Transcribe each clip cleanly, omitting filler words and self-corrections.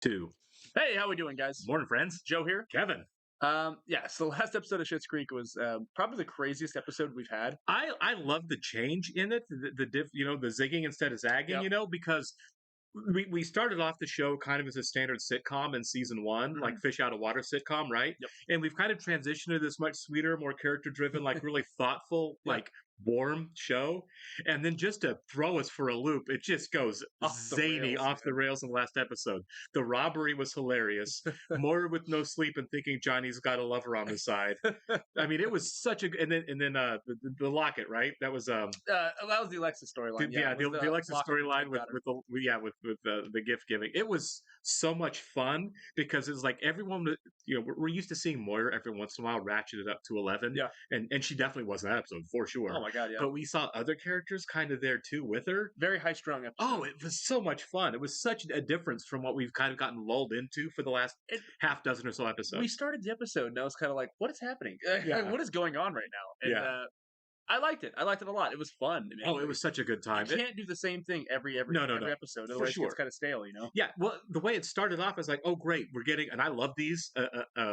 Two. Hey, how we doing, guys? Morning, friends. Joe here. Kevin. So the last episode of Schitt's Creek was probably the craziest episode we've had. I love the change in it, the zigging instead of zagging, Yep. because we started off the show kind of as a standard sitcom in season one, like fish out of water sitcom, right? Yep. And we've kind of transitioned to this much sweeter, more character driven, like really thoughtful, Yeah. like warm show. And then just to throw us for a loop, it just goes Off the zany rails, off the rails in the last episode. The robbery was hilarious. Moira with no sleep and thinking Johnny's got a lover on the side. I mean, it was such a and then the locket, right? That was that was the Alexis storyline. the Alexis lock storyline between with the gift giving. It was so much fun because it's like everyone, we're used to seeing Moira every once in a while ratchet it up to 11. Yeah. And she definitely was in that episode for sure. Oh my god, yeah. But we saw other characters kind of there too with her. Very high strung episode. Oh, it was so much fun. It was such a difference from what we've kind of gotten lulled into for the last half dozen or so episodes. We started the episode and I was kind of like, what is happening? Yeah. What is going on right now? And I liked it. I liked it a lot. It was fun. I mean, it was such a good time. You can't do the same thing every No. episode. Otherwise, sure. it's kind of stale, Yeah, well, the way it started off is like, oh, great, we're getting, and I love these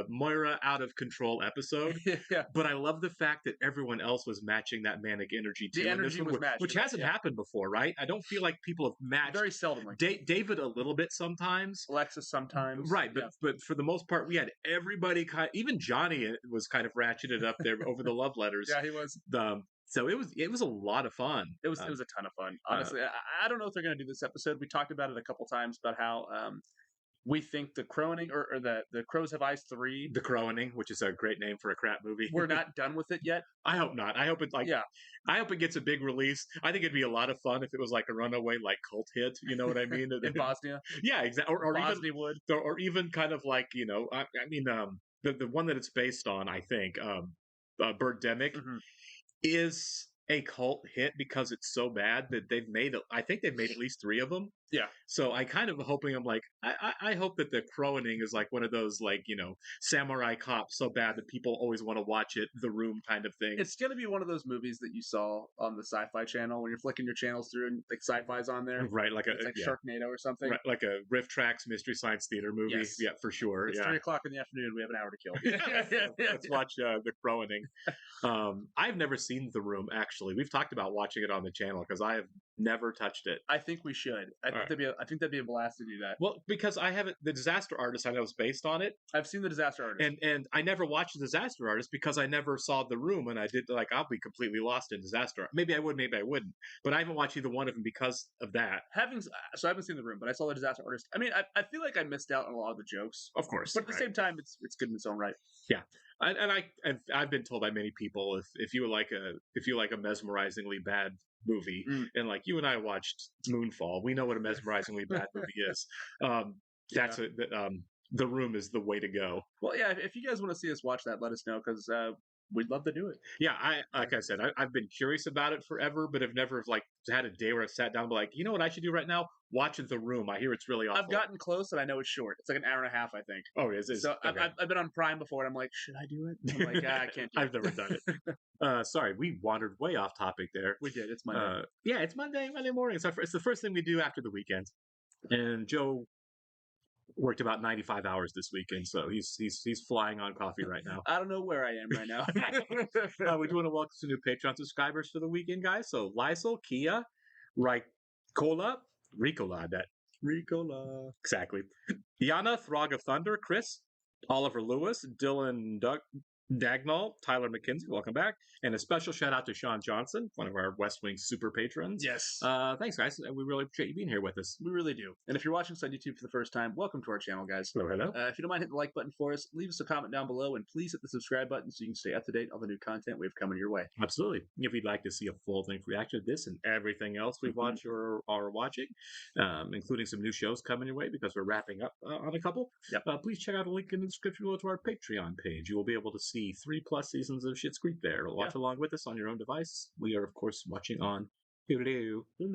Moira out of control episode. Yeah. But I love the fact that everyone else was matching that manic energy too. The energy was matched, which hasn't happened before, right? I don't feel like people have matched very seldomly. David a little bit sometimes, Alexis sometimes, right? But for the most part, we had everybody even Johnny was kind of ratcheted up there over the love letters. Yeah, he was. So it was a lot of fun. It was a ton of fun. Honestly, I don't know if they're going to do this episode. We talked about it a couple times about how we think the Croning or the Crows Have Eyes 3. The Croning, which is a great name for a crap movie. We're not done with it yet. I hope not. I hope it I hope it gets a big release. I think it'd be a lot of fun if it was like a runaway like cult hit. You know what I mean? In Bosnia. Yeah, exactly. Or Bosnia would. Or even kind of like the one that it's based on. I think Birdemic is a cult hit because it's so bad that I think they've made at least 3 of them. Yeah. So I kind of hoping I hope that the Croning is like one of those samurai cops so bad that people always want to watch it, The Room kind of thing. It's gonna be one of those movies that you saw on the Sci-Fi Channel when you're flicking your channels through and like Sci-Fi's on there, right? Like Sharknado or something, right, like a Riff Tracks Mystery Science Theater movie. Yes. Yeah, for sure. It's 3:00 in the afternoon. We have an hour to kill. Let's watch the Croning. I've never seen The Room actually. We've talked about watching it on the channel because I have never touched it. I think we should. I think that'd be a blast to do that. Well, because I haven't. The Disaster Artist I know is based on it. I've seen the Disaster Artist, and I never watched the Disaster Artist because I never saw The Room, and I did I'll be completely lost in Disaster. Maybe I would, maybe I wouldn't. But I haven't watched either one of them because of that. I haven't seen The Room, but I saw the Disaster Artist. I mean, I feel like I missed out on a lot of the jokes, of course, but at the same time, it's good in its own right. Yeah. I've been told by many people if you like a mesmerizingly bad movie, and like you and I watched Moonfall, we know what a mesmerizingly bad movie is. The Room is the way to go. Well, yeah, if you guys want to see us watch that, let us know because we'd love to do it. Yeah, like I said, I've been curious about it forever, but I've never had a day where I've sat down and be like, you know what I should do right now? Watch The Room. I hear it's really awful. I've gotten close and I know it's short. It's like an hour and a half, I think. Oh, it is. So okay. I've been on Prime before and I'm like, should I do it? I'm like, I can't do I've never done it. Sorry, we wandered way off topic there. We did. It's Monday. Yeah, it's Monday morning. It's the first thing we do after the weekend. And Joe worked about 95 hours this weekend, so he's flying on coffee right now. I don't know where I am right now. We do want to welcome some new Patreon subscribers for the weekend, guys. So Lysol, Kia, Ricola, exactly. Yana, Throg of Thunder, Chris, Oliver Lewis, Dylan Dagnall, Tyler McKenzie, welcome back. And a special shout out to Sean Johnson, one of our West Wing super patrons. Yes. Thanks, guys. We really appreciate you being here with us. We really do. And if you're watching us on YouTube for the first time, welcome to our channel, guys. Hello. If you don't mind hitting the like button for us, leave us a comment down below, and please hit the subscribe button so you can stay up to date on the new content we have coming your way. Absolutely. If you'd like to see a full-length reaction to this and everything else we've watched or are watching, including some new shows coming your way because we're wrapping up on a couple, please check out a link in the description below to our Patreon page. You will be able to see 3+ seasons of Schitt's Creek there. Watch along with us on your own device. We are, of course, watching on Hello.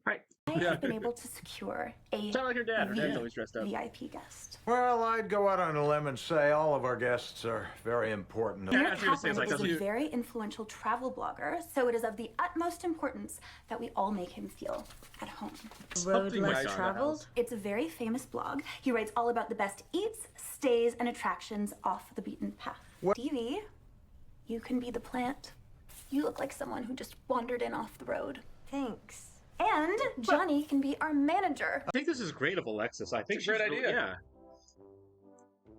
Right. I have been able to secure a Sound like her dad. Her dad's always dressed up. VIP guest. Well, I'd go out on a limb and say all of our guests are very important. Yeah, Mayor as you were saying, Kaplan like, is a very influential travel blogger, so it is of the utmost importance that we all make him feel at home. Road Something less like traveled? It's a very famous blog. He writes all about the best eats, stays, and attractions off the beaten path. Stevie, you can be the plant. You look like someone who just wandered in off the road. Thanks. And Johnny can be our manager. I think this is great of Alexis. I think It's a great she's really- idea. Yeah.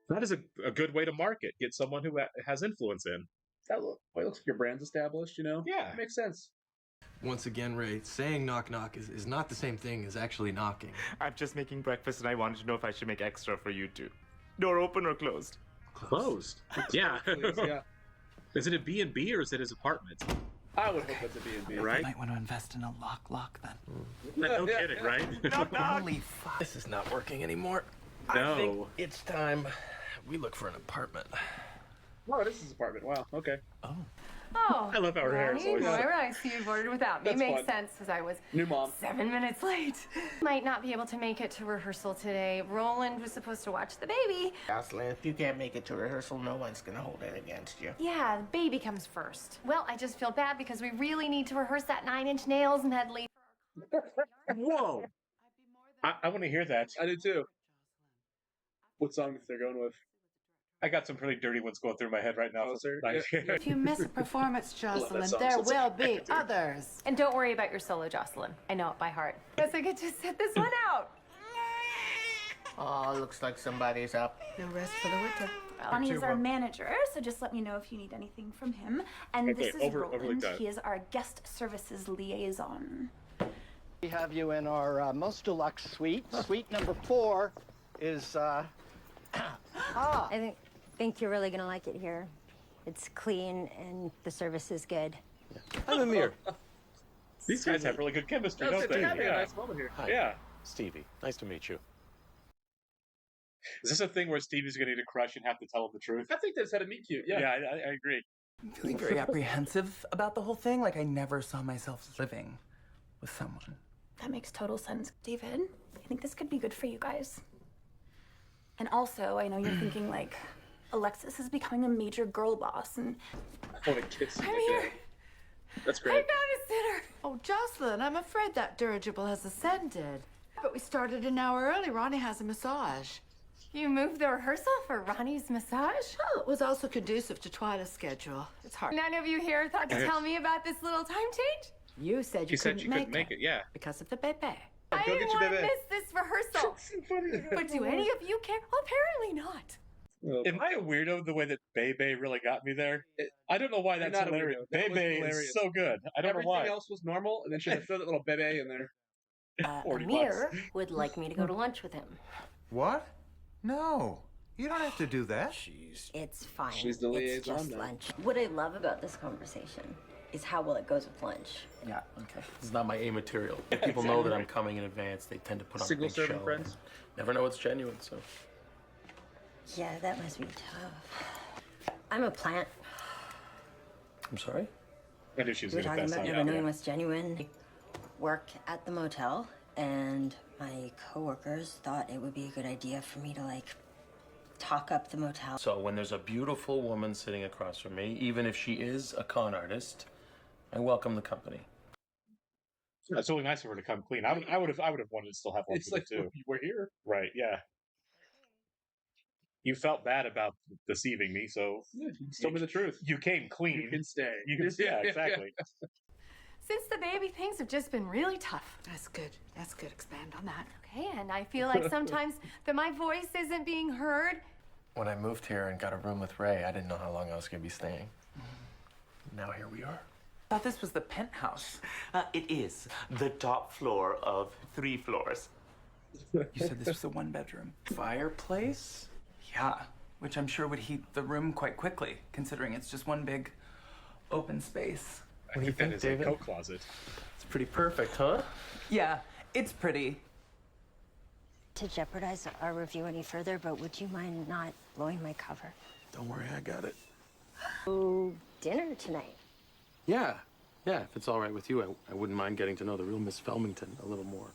That is a good way to market. Get someone who has influence in. That looks like your brand's established, you know? Yeah. Makes sense. Once again, Ray, saying knock knock is not the same thing as actually knocking. I'm just making breakfast and I wanted to know if I should make extra for you two. Door open or closed? Closed. Yeah. Yeah. Is it a B&B or is it his apartment? I would hope it's a B&B. Right? Might want to invest in a lock then. No kidding, right? Holy fuck. This is not working anymore. No. I think it's time we look for an apartment. Oh, this is his apartment. Wow. Okay. Oh, I love how her hair is Ronnie, always- Moira, I see you've ordered without me. That's Makes fun. sense, because I was New mom. 7 minutes late. Might not be able to make it to rehearsal today. Roland was supposed to watch the baby. Jocelyn, if you can't make it to rehearsal, no one's gonna hold it against you. Yeah, the baby comes first. Well, I just feel bad because we really need to rehearse that 9-inch nails medley. Whoa. I want to hear that. I do too. What songs they're going with? I got some pretty dirty ones going through my head right now. Oh, sir? Like- If you miss a performance, Jocelyn, song, there so it's will okay. be others. And don't worry about your solo, Jocelyn. I know it by heart. Guess I get to sit this one out. Oh, looks like somebody's up. No rest for the winter. Johnny is our manager, so just let me know if you need anything from him. And Okay, this is overly Roland. done. He is our guest services liaison. We have you in our most deluxe suite. Suite number 4 is, I think you're really gonna like it here. It's clean and the service is good. I'm Amir. These guys have really good chemistry, That's don't they? having a nice moment here. Hi. Yeah. Stevie, nice to meet you. Is this a thing where Stevie's going to need a crush and have to tell him the truth? I think they just had a meet cute. Yeah. Yeah, I agree. I'm feeling very apprehensive about the whole thing. Like I never saw myself living with someone. That makes total sense. David, I think this could be good for you guys. And also, I know you're thinking like, Alexis is becoming a major girl boss, and I want to kiss you. I'm here. That's I great. found a sitter. Oh, Jocelyn, I'm afraid that dirigible has ascended. But we started an hour early. Ronnie has a massage. You moved the rehearsal for Ronnie's massage? Well, it was also conducive to Twyla's schedule. It's hard. None of you here thought to tell me about this little time change? You said you She said couldn't she couldn't make it, yeah. because of the baby. I Go didn't get your want to baby. miss this rehearsal. But do any of you care? Apparently not. Am I a weirdo the way that Bebe really got me there? I don't know why that's not a hilarious. weirdo. That was Bebe hilarious. is so good. I don't Everything know why. else was normal, and then she had to throw that little bebe in there. 40 Amir bucks. would like me to go to lunch with him. What? No. You don't have to do that. It's fine. She's the It's liaison just now. lunch. What I love about this conversation is how well it goes with lunch. Yeah, okay. It's not my A material. If people know that I'm coming in advance, they tend to put on a Single big serving show. friends? Never know it's genuine, so. Yeah, that must be tough. I'm a plant. I'm sorry? I knew she was We were going to talking pass about on never that. knowing what's genuine. I work at the motel, and my coworkers thought it would be a good idea for me to like talk up the motel. So when there's a beautiful woman sitting across from me, even if she is a con artist, I welcome the company. It's really nice of her to come clean. I would have wanted to still have one It's for like, too. we're here. Right, yeah. You felt bad about deceiving me, so Yeah, you just told me the truth. you came clean. You can stay. You can, yeah, exactly. Since the baby, things have just been really tough. That's good. That's good. Expand on that. Okay, and I feel like sometimes that my voice isn't being heard. When I moved here and got a room with Ray, I didn't know how long I was going to be staying. Now here we are. I thought this was the penthouse. It is the top floor of 3 floors. You said this was a one-bedroom. Fireplace? Yeah, which I'm sure would heat the room quite quickly, considering it's just one big open space. I think that think, is David? a coat closet. It's pretty perfect, huh? Yeah, it's pretty. To jeopardize our review any further, but would you mind not blowing my cover? Don't worry, I got it. Oh, dinner tonight. Yeah. Yeah, if it's all right with you, I wouldn't mind getting to know the real Miss Felmington a little more.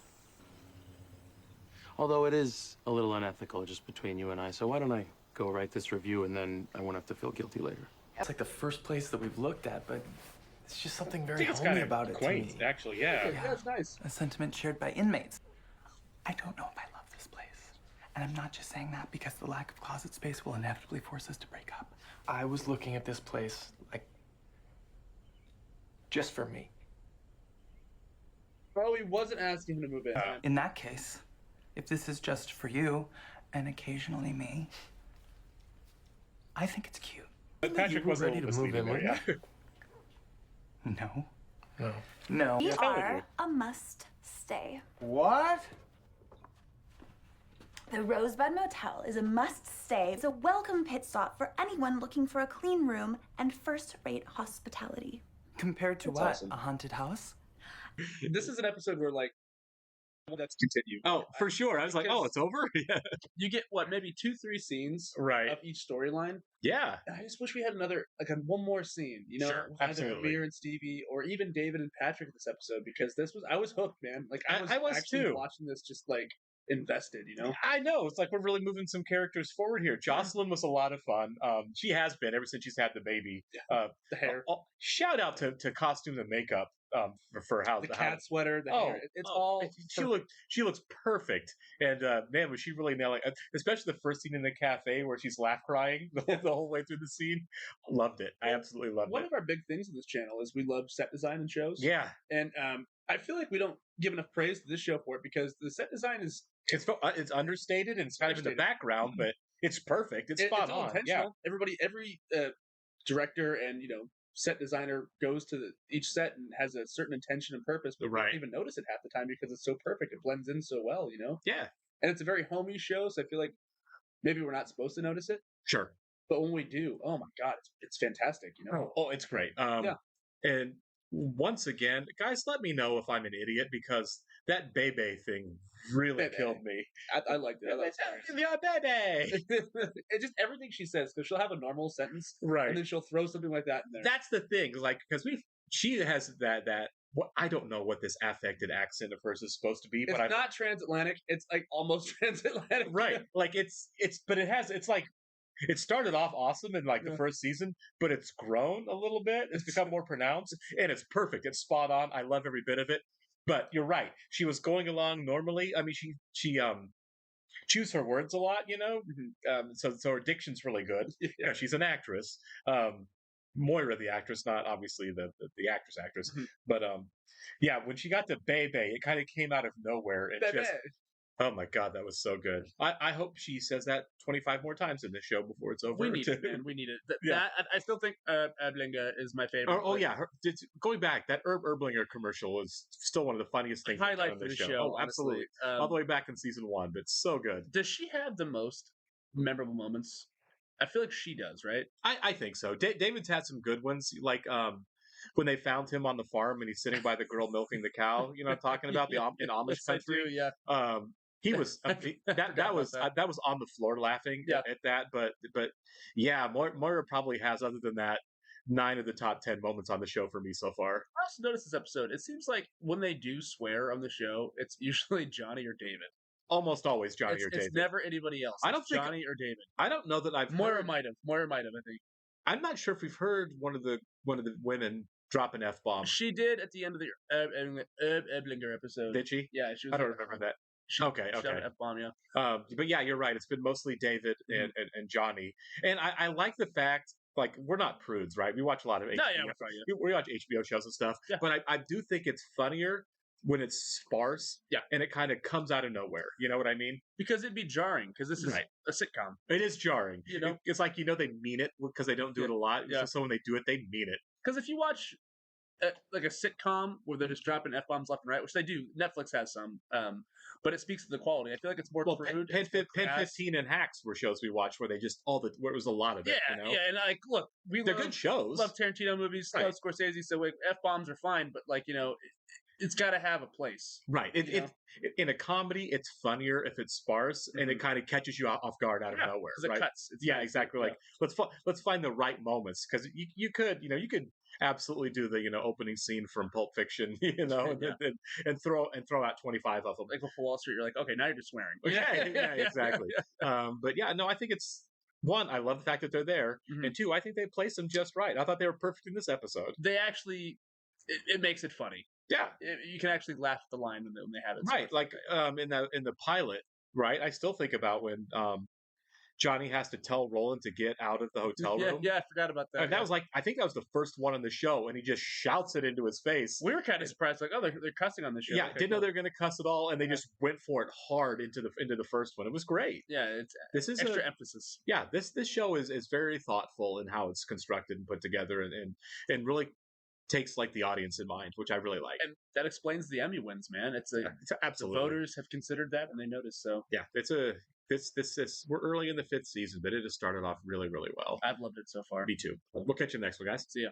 Although it is a little unethical just between you and I, so why don't I go write this review and then I won't have to feel guilty later. It's like the first place that we've looked at, but it's just something very it's homey kind of about it quaint, to me. actually, yeah. Yeah, it's nice. A sentiment shared by inmates. I don't know if I love this place. And I'm not just saying that because the lack of closet space will inevitably force us to break up. I was looking at this place, like, just for me. Well, he wasn't asking him to move in. In that case, if this is just for you and occasionally me, I think it's cute. Patrick was ready to move in, weren't you? No. No. No. We are a must-stay. What? The Rosebud Motel is a must-stay. It's a welcome pit stop for anyone looking for a clean room and first-rate hospitality. Compared to That's what? awesome. A haunted house? This is an episode where, like, let's continue. Oh, for sure. I was like, oh, it's over? Yeah. You get, what, maybe 2-3 scenes Right. of each storyline? Yeah. And I just wish we had another, like, one more scene, you know? Sure, with either absolutely. Amir and Stevie, or even David and Patrick in this episode, because I was hooked, man. Like, I was actually too. watching this just, like, invested, you know? I know. It's like we're really moving some characters forward here. Jocelyn was a lot of fun. She has been ever since she's had the baby. The hair. Shout out to costume and makeup for how The cat sweater, the hair. It's all... She looks perfect. And man, was she really nailing it. Especially the first scene in the cafe where she's laugh crying the whole way through the scene. Loved it. I absolutely loved One it. of our big things in this channel is we love set design in shows. Yeah. And I feel like we don't give enough praise to this show for it because the set design is... It's understated and it's kind of in the background, but it's perfect. It's spot all on. intentional. Yeah. Every director and, set designer goes to each set and has a certain intention and purpose, but we don't even notice it half the time because it's so perfect. It blends in so well, Yeah. And it's a very homey show, so I feel like maybe we're not supposed to notice it. Sure. But when we do, oh my god, it's fantastic, Oh, it's great. Yeah. And once again, guys, let me know if I'm an idiot because that Bebe thing really Bebe. killed me. I liked it. I liked it. Yeah, Bebe. It's just everything she says, because she'll have a normal sentence, Right. and then she'll throw something like that in there. That's the thing, like, because she has that I don't know what this affected accent of hers is supposed to be, It's but not transatlantic. It's like almost transatlantic. right. Like but it's like it started off awesome in like the first season, but it's grown a little bit. It's become more pronounced, and it's perfect. It's spot on. I love every bit of it. But you're right. She was going along normally. I mean, she chews her words a lot, so her diction's really good. Yeah, she's an actress. Moira, the actress, not obviously the actress, but yeah, when she got to Bebe, it kind of came out of nowhere and Bebe. just. Oh my god, that was so good. I hope she says that 25 more times in this show before it's over. We need it, man. We need it. Yeah. I still think Eblinga is my favorite. Oh yeah, going back, that Herb Erblinger commercial is still one of the funniest things Highlight on for this the show. show, Oh, absolutely. honestly. All the way back in season 1, but it's so good. Does she have the most memorable moments? I feel like she does, right? I think so. David's had some good ones, like when they found him on the farm and he's sitting by the girl milking the cow. You know what I'm talking about? In Amish country. Yeah. He was that was on the floor laughing at that, but yeah, Moira probably has, other than that, 9 of the top 10 moments on the show for me so far. I also noticed this episode. It seems like when they do swear on the show, it's usually Johnny or David. Almost always Johnny or David. It's never anybody else. I don't think Johnny or David. I don't know that I've Moira heard. might have. I think. I'm not sure if we've heard one of the women drop an F-bomb. She did at the end of the Eblinger episode. Did she? Yeah, she was. I don't remember that. Okay. F-bomb, yeah. But yeah, you're right. It's been mostly David and Johnny, and I like the fact, like, we're not prudes, right? We watch a lot of HBO. We watch HBO shows and stuff, but I do think it's funnier when it's sparse, and it kind of comes out of nowhere. You know what I mean? Because it'd be jarring, because this is a sitcom. It is jarring. It's like, they mean it because they don't do it a lot. Yeah. So when they do it, they mean it. Because if you watch like a sitcom where they're just dropping F-bombs left and right, which they do, Netflix has some, but it speaks to the quality. I feel like it's more crude. Pen 15 and Hacks were shows we watched where they just where it was a lot of it. Yeah, and like, look, they're good shows. Love Tarantino movies, love Scorsese, so like F-bombs are fine, but like, it's got to have a place. Right. In a comedy, it's funnier if it's sparse and it kind of catches you off guard out of nowhere. Because it cuts. It's exactly. Like let's find the right moments, because you could absolutely do the opening scene from Pulp Fiction, and throw out 25 of them. Like Wolf of Wall Street, you're like, okay, now you're just swearing. Yeah, exactly. But yeah, no, I think it's. One, I love the fact that they're there, and two, I think they placed them just right. I thought they were perfect in this episode. They actually, it makes it funny. Yeah, you can actually laugh at the line when they have it. Right, like in the pilot, right? I still think about when Johnny has to tell Roland to get out of the hotel room. Yeah, I forgot about that. And that was I think that was the first one on the show, and he just shouts it into his face. We were kind of surprised, like, oh, they're cussing on the show. Yeah, didn't know they were going to cuss at all, and they just went for it hard into the first one. It was great. Yeah, this is extra emphasis. Yeah, this show is very thoughtful in how it's constructed and put together, and really takes the audience in mind, which I really like. And that explains the Emmy wins, man. It's absolutely, the voters have considered that and they noticed. So yeah, we're early in the 5th season, but it has started off really, really well. I've loved it so far. Me too. We'll catch you next one, guys. See ya.